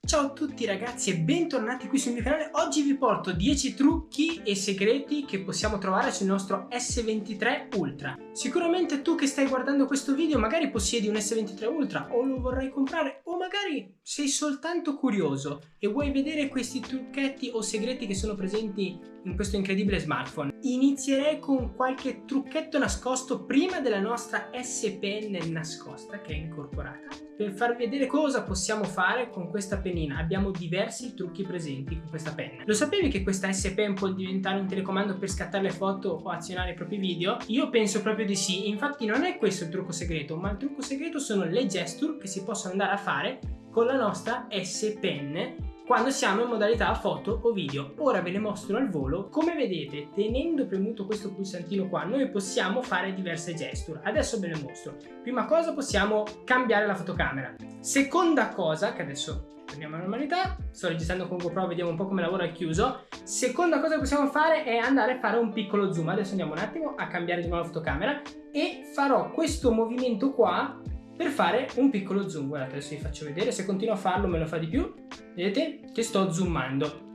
Ciao a tutti ragazzi e bentornati qui sul mio canale. Oggi vi porto 10 trucchi e segreti che possiamo trovare sul nostro S23 Ultra. Sicuramente tu che stai guardando questo video magari possiedi un S23 Ultra o lo vorrai comprare, o magari sei soltanto curioso e vuoi vedere questi trucchetti o segreti che sono presenti in questo incredibile smartphone. Inizierei con qualche trucchetto nascosto prima della nostra S Pen nascosta che è incorporata, per farvi vedere cosa possiamo fare con questa pennina. Abbiamo diversi trucchi presenti con questa penna. Lo sapevi che questa S Pen può diventare un telecomando per scattare le foto o azionare i propri video? Io penso proprio di sì. Infatti non è questo il trucco segreto, ma il trucco segreto sono le gesture che si possono andare a fare con la nostra S Pen quando siamo in modalità foto o video. Ora ve le mostro al volo. Come vedete, tenendo premuto questo pulsantino qua, noi possiamo fare diverse gesture. Adesso ve le mostro. Prima cosa, possiamo cambiare la fotocamera. Seconda cosa, che adesso torniamo alla normalità, sto registrando con GoPro, vediamo un po' come lavora al chiuso. Seconda cosa che possiamo fare è andare a fare un piccolo zoom. Adesso andiamo un attimo a cambiare di nuovo la fotocamera e farò questo movimento qua per fare un piccolo zoom. Guardate, adesso vi faccio vedere. Se continuo a farlo me lo fa di più. Vedete che sto zoomando.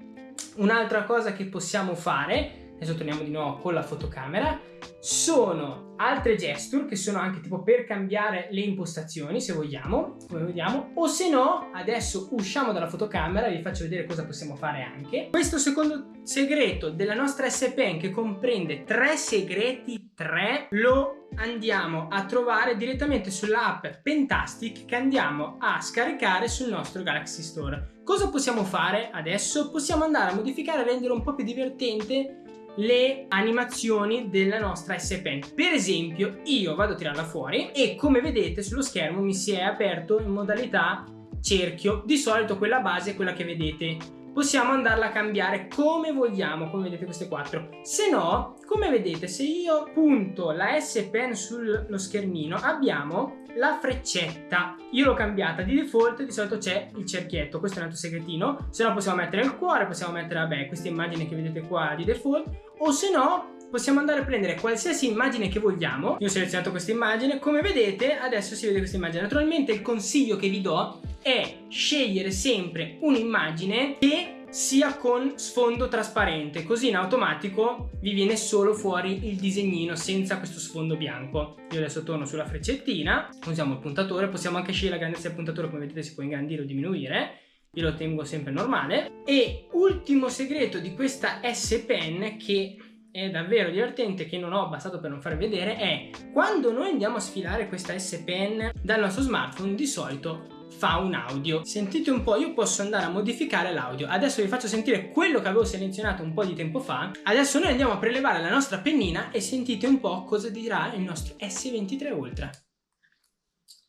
Un'altra cosa che possiamo fare, adesso torniamo di nuovo con la fotocamera, sono altre gesture che sono anche tipo per cambiare le impostazioni, se vogliamo, come vediamo, o se no adesso usciamo dalla fotocamera e vi faccio vedere cosa possiamo fare anche. Questo secondo segreto della nostra S Pen, che comprende 3 segreti, 3, lo andiamo a trovare direttamente sull'app Pentastic che andiamo a scaricare sul nostro Galaxy Store. Cosa possiamo fare adesso? Possiamo andare a modificare e rendere un po' più divertente le animazioni della nostra S Pen. Per esempio, io vado a tirarla fuori e come vedete sullo schermo mi si è aperto in modalità cerchio. Di solito quella base è quella che vedete. Possiamo andarla a cambiare come vogliamo, come vedete queste 4. Se no, come vedete, se io punto la S Pen sullo schermino abbiamo la freccetta. Io l'ho cambiata, di default di solito c'è il cerchietto. Questo è un altro segretino. Se no possiamo mettere il cuore, possiamo mettere, vabbè, questa immagine che vedete qua di default, o se no possiamo andare a prendere qualsiasi immagine che vogliamo. Io ho selezionato questa immagine, come vedete adesso si vede questa immagine. Naturalmente il consiglio che vi do è scegliere sempre un'immagine che sia con sfondo trasparente, così in automatico vi viene solo fuori il disegnino senza questo sfondo bianco. Io adesso torno sulla freccettina, usiamo il puntatore, possiamo anche scegliere la grandezza del puntatore, come vedete si può ingrandire o diminuire. Io lo tengo sempre normale. E ultimo segreto di questa S Pen, che è davvero divertente, che non ho abbassato per non far vedere, è quando noi andiamo a sfilare questa S Pen dal nostro smartphone, di solito fa un audio. Sentite un po', io posso andare a modificare l'audio. Adesso vi faccio sentire quello che avevo selezionato un po' di tempo fa. Adesso noi andiamo a prelevare la nostra pennina e sentite un po' cosa dirà il nostro S23 Ultra.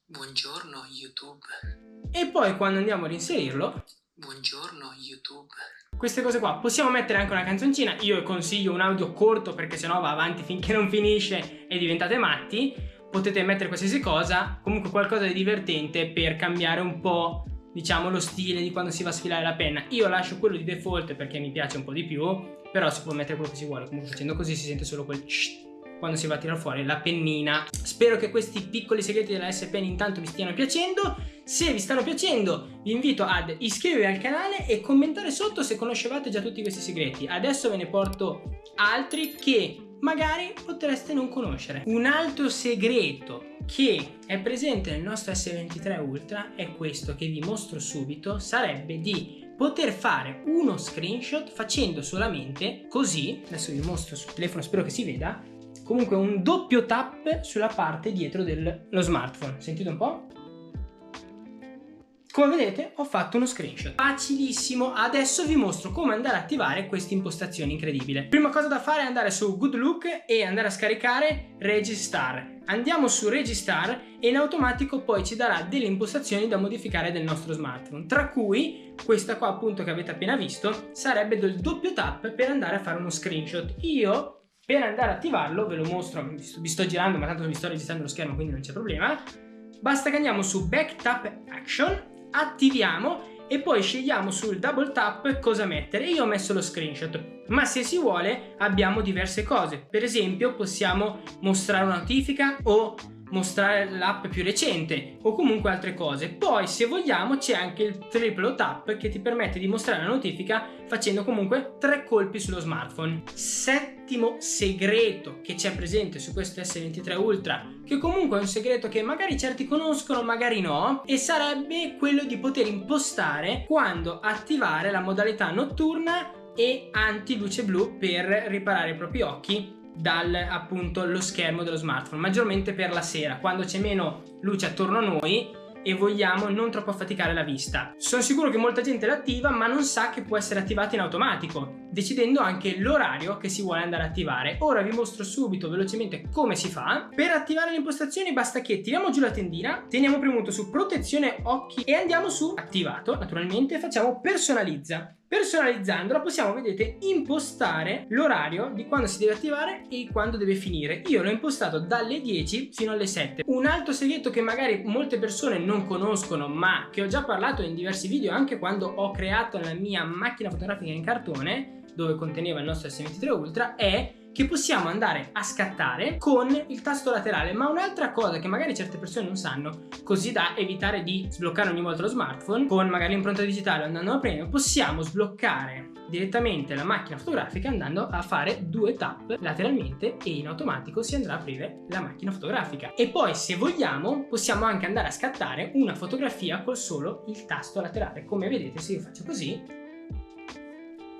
Buongiorno YouTube. E poi quando andiamo a reinserirlo, buongiorno YouTube. Queste cose qua. Possiamo mettere anche una canzoncina. Io consiglio un audio corto perché sennò va avanti finché non finisce e diventate matti. Potete mettere qualsiasi cosa, comunque qualcosa di divertente per cambiare un po', diciamo, lo stile di quando si va a sfilare la penna. Io lascio quello di default perché mi piace un po' di più, però si può mettere quello che si vuole. Comunque facendo così si sente solo quel quando si va a tirare fuori la pennina. Spero che questi piccoli segreti della S Pen intanto vi stiano piacendo. Se vi stanno piacendo vi invito ad iscrivervi al canale e commentare sotto se conoscevate già tutti questi segreti. Adesso ve ne porto altri che magari potreste non conoscere. Un altro segreto che è presente nel nostro S23 Ultra è questo che vi mostro subito. Sarebbe di poter fare uno screenshot facendo solamente così. Adesso vi mostro sul telefono, spero che si veda. Comunque un doppio tap sulla parte dietro dello smartphone. Sentite un po'. Come vedete ho fatto uno screenshot. Facilissimo. Adesso vi mostro come andare a attivare questa impostazione incredibile. Prima cosa da fare è andare su Good Look e andare a scaricare Registar. Andiamo su Registar e in automatico poi ci darà delle impostazioni da modificare del nostro smartphone, tra cui questa qua appunto che avete appena visto sarebbe del doppio tap per andare a fare uno screenshot. Io per andare a attivarlo ve lo mostro, vi sto girando ma tanto vi sto registrando lo schermo quindi non c'è problema. Basta che andiamo su Back Tap Action, attiviamo e poi scegliamo sul double tap cosa mettere. Io ho messo lo screenshot, ma se si vuole abbiamo diverse cose. Per esempio possiamo mostrare una notifica o mostrare l'app più recente o comunque altre cose. Poi se vogliamo c'è anche il triplo tap che ti permette di mostrare la notifica facendo comunque 3 colpi sullo smartphone. Settimo segreto che c'è presente su questo S23 Ultra, che comunque è un segreto che magari certi conoscono, magari no, e sarebbe quello di poter impostare quando attivare la modalità notturna e anti luce blu per riparare i propri occhi dal appunto lo schermo dello smartphone, maggiormente per la sera quando c'è meno luce attorno a noi e vogliamo non troppo affaticare la vista. Sono sicuro che molta gente l'attiva ma non sa che può essere attivata in automatico, decidendo anche l'orario che si vuole andare a attivare. Ora vi mostro subito velocemente come si fa. Per attivare le impostazioni basta che tiriamo giù la tendina, teniamo premuto su protezione occhi e andiamo su attivato, naturalmente facciamo personalizza. Personalizzandola possiamo, vedete, impostare l'orario di quando si deve attivare e quando deve finire. Io l'ho impostato dalle 10 fino alle 7. Un altro segreto che magari molte persone non conoscono ma che ho già parlato in diversi video anche quando ho creato la mia macchina fotografica in cartone dove conteneva il nostro S23 Ultra è che possiamo andare a scattare con il tasto laterale. Ma un'altra cosa che magari certe persone non sanno, così da evitare di sbloccare ogni volta lo smartphone con magari l'impronta digitale andando a premere, possiamo sbloccare direttamente la macchina fotografica andando a fare 2 tap lateralmente e in automatico si andrà a aprire la macchina fotografica. E poi se vogliamo possiamo anche andare a scattare una fotografia col solo il tasto laterale. Come vedete, se io faccio così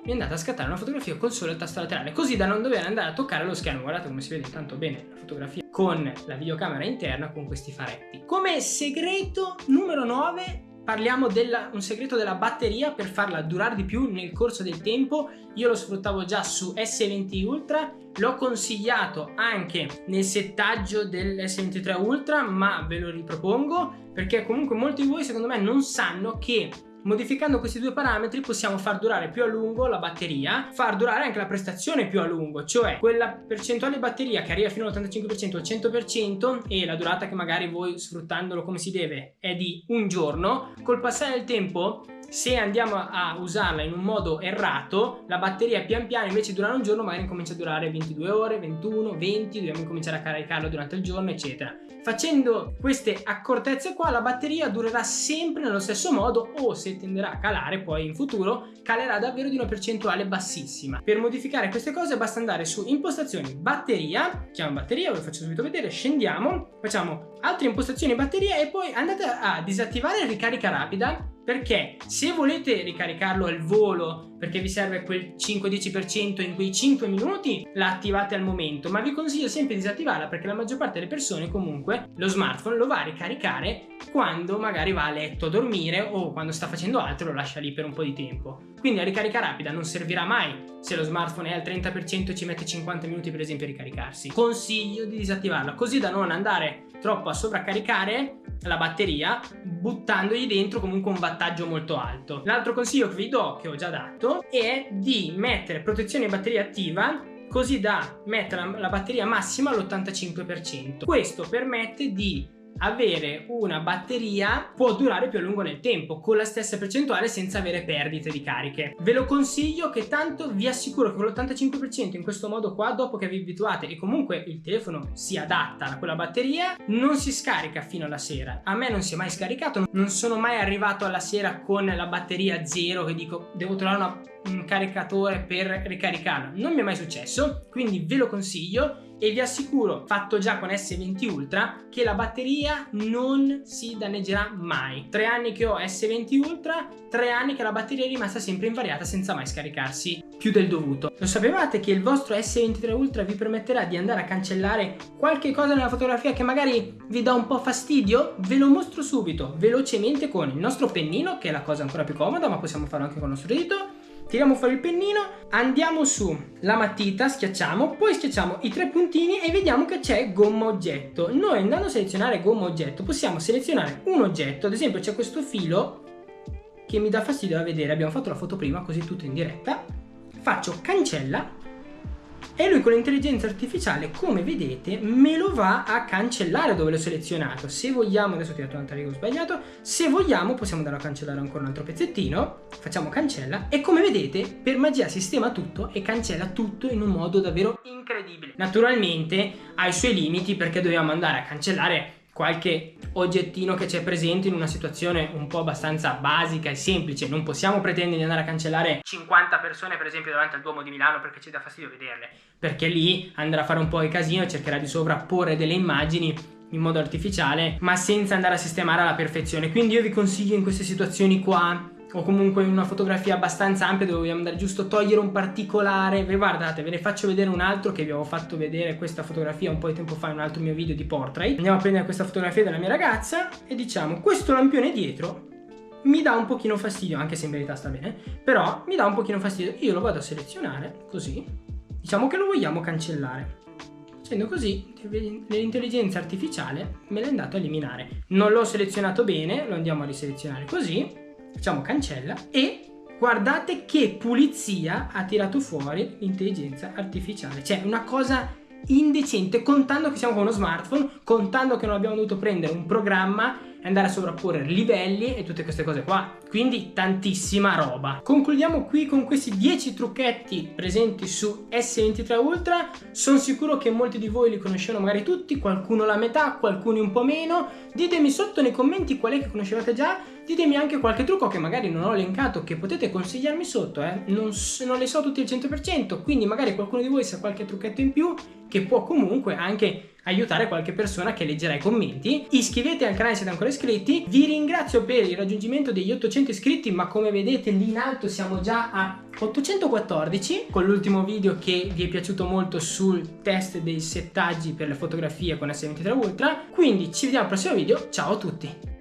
mi è andata a scattare una fotografia col solo il tasto laterale, così da non dover andare a toccare lo schermo. Guardate come si vede tanto bene la fotografia con la videocamera interna con questi faretti. Come segreto numero 9 parliamo un segreto della batteria per farla durare di più nel corso del tempo. Io lo sfruttavo già su S20 Ultra, l'ho consigliato anche nel settaggio del S23 Ultra, ma ve lo ripropongo perché comunque molti di voi secondo me non sanno che modificando questi 2 parametri possiamo far durare più a lungo la batteria, far durare anche la prestazione più a lungo, cioè quella percentuale di batteria che arriva fino all'85% al 100% e la durata che magari voi sfruttandolo come si deve è di un giorno. Col passare del tempo, se andiamo a usarla in un modo errato, la batteria pian piano invece di durare un giorno magari comincia a durare 22 ore, 21, 20, dobbiamo cominciare a caricarlo durante il giorno eccetera. Facendo queste accortezze qua la batteria durerà sempre nello stesso modo o se tenderà a calare poi in futuro calerà davvero di una percentuale bassissima. Per modificare queste cose basta andare su impostazioni batteria, chiamo batteria, ve lo faccio subito vedere, scendiamo, facciamo altre impostazioni batteria e poi andate a disattivare ricarica rapida, perché se volete ricaricarlo al volo perché vi serve quel 5-10% in quei 5 minuti la attivate al momento, ma vi consiglio sempre di disattivarla perché la maggior parte delle persone comunque lo smartphone lo va a ricaricare quando magari va a letto a dormire o quando sta facendo altro lo lascia lì per un po' di tempo. Quindi la ricarica rapida non servirà mai se lo smartphone è al 30% e ci mette 50 minuti per esempio a ricaricarsi. Consiglio di disattivarla così da non andare troppo a sovraccaricare la batteria buttandogli dentro comunque un wattaggio molto alto. L'altro consiglio che vi do, che ho già dato, è di mettere protezione batteria attiva così da mettere la batteria massima all'85%. Questo permette di avere una batteria può durare più a lungo nel tempo con la stessa percentuale senza avere perdite di cariche. Ve lo consiglio che tanto vi assicuro che con l'85% in questo modo qua, dopo che vi abituate e comunque il telefono si adatta a quella batteria, non si scarica fino alla sera. A me non si è mai scaricato, non sono mai arrivato alla sera con la batteria zero che dico devo trovare un caricatore per ricaricarla, non mi è mai successo, quindi ve lo consiglio. E vi assicuro, fatto già con S20 Ultra, che la batteria non si danneggerà mai. 3 anni che ho S20 Ultra, 3 anni che la batteria è rimasta sempre invariata senza mai scaricarsi più del dovuto. Lo sapevate che il vostro S23 Ultra vi permetterà di andare a cancellare qualche cosa nella fotografia che magari vi dà un po' fastidio? Ve lo mostro subito, velocemente con il nostro pennino, che è la cosa ancora più comoda, ma possiamo farlo anche con il nostro dito. Tiriamo fuori il pennino, andiamo su la matita, schiacciamo, poi schiacciamo i 3 puntini e vediamo che c'è gomma oggetto. Noi andando a selezionare gomma oggetto possiamo selezionare un oggetto, ad esempio c'è questo filo che mi dà fastidio da vedere, abbiamo fatto la foto prima così tutto in diretta, faccio cancella e lui con l'intelligenza artificiale, come vedete, me lo va a cancellare dove l'ho selezionato. Se vogliamo, adesso ho tirato un'altra riga, ho sbagliato, se vogliamo possiamo andare a cancellare ancora un altro pezzettino, facciamo cancella e come vedete per magia sistema tutto e cancella tutto in un modo davvero incredibile. Naturalmente ha i suoi limiti perché dobbiamo andare a cancellare qualche oggettino che c'è presente in una situazione un po' abbastanza basica e semplice. Non possiamo pretendere di andare a cancellare 50 persone per esempio davanti al Duomo di Milano perché ci dà fastidio vederle, perché lì andrà a fare un po' di casino e cercherà di sovrapporre delle immagini in modo artificiale ma senza andare a sistemare alla perfezione. Quindi io vi consiglio in queste situazioni qua, o comunque in una fotografia abbastanza ampia dove dobbiamo andare giusto a togliere un particolare, guardate, ve ne faccio vedere un altro che vi avevo fatto vedere questa fotografia un po' di tempo fa in un altro mio video di portrait. Andiamo a prendere questa fotografia della mia ragazza e diciamo questo lampione dietro mi dà un pochino fastidio, anche se in verità sta bene, però mi dà un pochino fastidio. Io lo vado a selezionare così, diciamo che lo vogliamo cancellare. Facendo così l'intelligenza artificiale me l'è andato a eliminare. Non l'ho selezionato bene, lo andiamo a riselezionare così. Facciamo cancella e guardate che pulizia ha tirato fuori l'intelligenza artificiale. Cioè una cosa indecente, contando che siamo con uno smartphone, contando che non abbiamo dovuto prendere un programma e andare a sovrapporre livelli e tutte queste cose qua. Quindi tantissima roba. Concludiamo qui con questi 10 trucchetti presenti su S23 Ultra. Sono sicuro che molti di voi li conoscevano magari tutti, qualcuno la metà, qualcuno un po' meno. Ditemi sotto nei commenti qual è che conoscevate già. Ditemi anche qualche trucco che magari non ho elencato che potete consigliarmi sotto, non le so tutti al 100%, quindi magari qualcuno di voi sa qualche trucchetto in più che può comunque anche aiutare qualche persona che leggerà i commenti. Iscrivetevi al canale se siete ancora iscritti. Vi ringrazio per il raggiungimento degli 800 iscritti, ma come vedete lì in alto siamo già a 814 con l'ultimo video che vi è piaciuto molto sul test dei settaggi per le fotografie con S23 Ultra. Quindi ci vediamo al prossimo video, ciao a tutti!